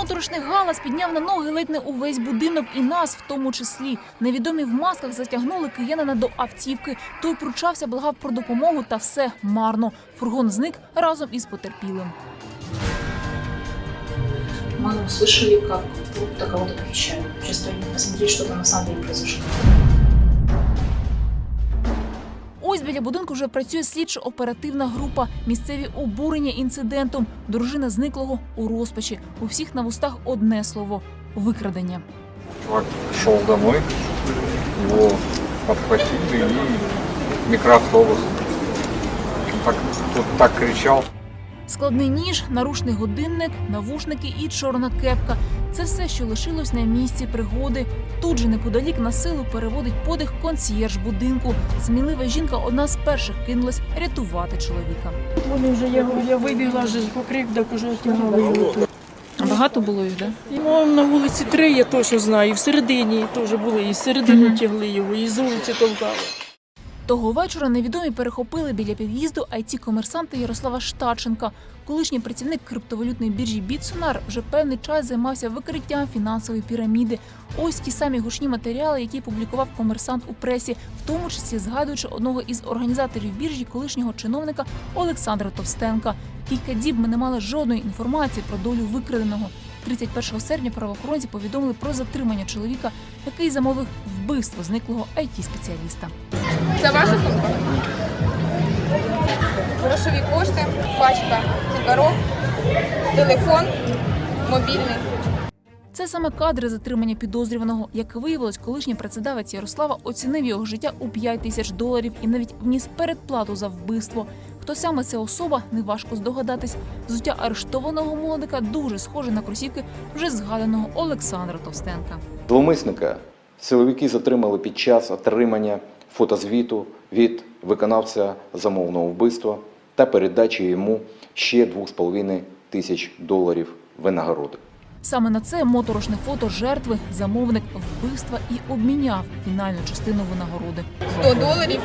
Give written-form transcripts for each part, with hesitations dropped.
Моторошний галас підняв на ноги ледь не увесь будинок і нас в тому числі. Невідомі в масках затягнули киянина до автівки. Той пручався, благав про допомогу, та все марно. Фургон зник разом із потерпілим. Мы услышали, как будто кого-то похищают. Сейчас стоим посмотреть, что там на самом деле произошло. Ось біля будинку вже працює слідчо-оперативна група. Місцеві обурення інцидентом. Дружина зниклого у розпачі. У всіх на вустах одне слово – викрадення. Чувак шел домой, его подхватили и микроавтобус. Тут так кричал. Складний ніж, наручний годинник, навушники і чорна кепка – це все, що лишилось на місці пригоди. Тут же неподалік на силу переводить подих консьєрж будинку. Смілива жінка одна з перших кинулась рятувати чоловіка. Вони вже, я вибігла вже з покрив, так уже тягнули його тут. Багато було їх, так? Ну, на вулиці 3 я точно знаю, і всередині теж були, і зсередини тягли його, і з вулиці толкали. Того вечора невідомі перехопили біля під'їзду IT-комерсанта Ярослава Штаченка. Колишній працівник криптовалютної біржі Бітсонар вже певний час займався викриттям фінансової піраміди. Ось ті самі гучні матеріали, які публікував комерсант у пресі, в тому числі згадуючи одного із організаторів біржі, колишнього чиновника Олександра Товстенка. Кілька діб ми не мали жодної інформації про долю викраденого. 31 серпня правоохоронці повідомили про затримання чоловіка, який замовив вбивство зниклого IT-спеціаліста. Це ваша сумка? Грошові кошти, пачка цигарок, телефон, мобільний. Це саме кадри затримання підозрюваного. Як виявилось, колишній працедавець Ярослава оцінив його життя у $5000 і навіть вніс передплату за вбивство. Хто саме ця особа, неважко здогадатись. Взуття арештованого молодика дуже схоже на кросівки вже згаданого Олександра Товстенка. Зловмисника силовики затримали під час отримання фотозвіту від виконавця замовного вбивства та передачі йому ще $2500 винагороди. Саме на це моторошне фото жертви замовник вбивства і обміняв фінальну частину винагороди. $100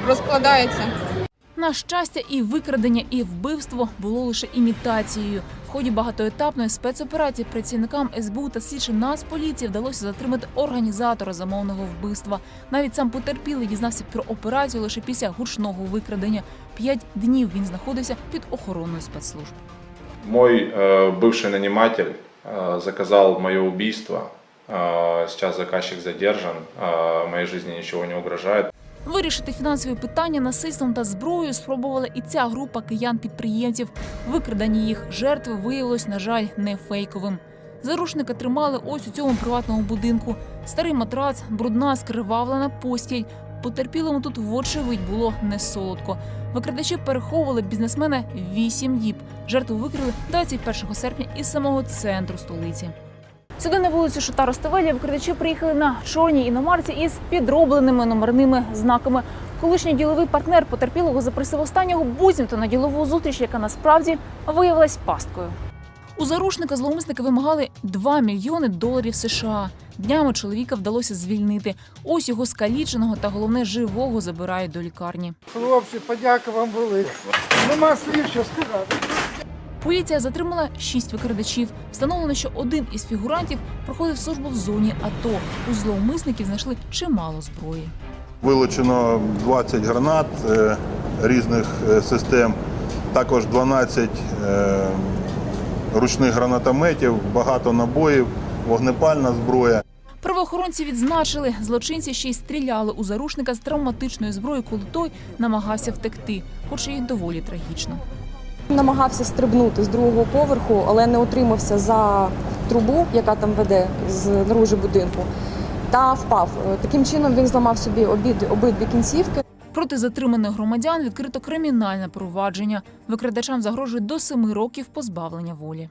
розкладається. На щастя, і викрадення, і вбивство було лише імітацією. В ході багатоетапної спецоперації працівникам СБУ та слідчим Нацполіції вдалося затримати організатора замовного вбивства. Навіть сам потерпілий дізнався про операцію лише після гучного викрадення. 5 днів він знаходився під охороною спецслужб. Мой бывший наниматель заказал мое убийство. Сейчас заказчик задержан. Моей жизни ничего не угрожает. Вирішити фінансові питання насильством та зброєю спробувала і ця група киян-підприємців. Викрадення їх жертв виявилось, на жаль, не фейковим. Заручника тримали ось у цьому приватному будинку. Старий матрац, брудна, скривавлена постіль. Потерпілому тут вочевидь було не солодко. Викрадачі переховували бізнесмена 8 діб. Жертву викрили 21 серпня із самого центру столиці. Сюди на вулицю Шота Ростовелія викрадачі приїхали на чорній іномарці із підробленими номерними знаками. Колишній діловий партнер потерпілого запросив останнього буцімто на ділову зустріч, яка насправді виявилась пасткою. У заручника зловмисники вимагали $2 мільйони США. Днями чоловіка вдалося звільнити. Ось його скаліченого та, головне, живого забирають до лікарні. Хлопці, подяка вам велика. Нема слів, що сказати. Поліція затримала 6 викрадачів. Встановлено, що один із фігурантів проходив службу в зоні АТО. У зловмисників знайшли чимало зброї. Вилучено 20 гранат різних систем, також 12 ручних гранатометів, багато набоїв, вогнепальна зброя. Правоохоронці відзначили, злочинці ще й стріляли у заручника з травматичної зброї, коли той намагався втекти, хоч і доволі трагічно. Намагався стрибнути з другого поверху, але не утримався за трубу, яка там веде з наружі будинку, та впав. Таким чином він зламав собі обидві кінцівки. Проти затриманих громадян відкрито кримінальне провадження. Викрадачам загрожує до 7 років позбавлення волі.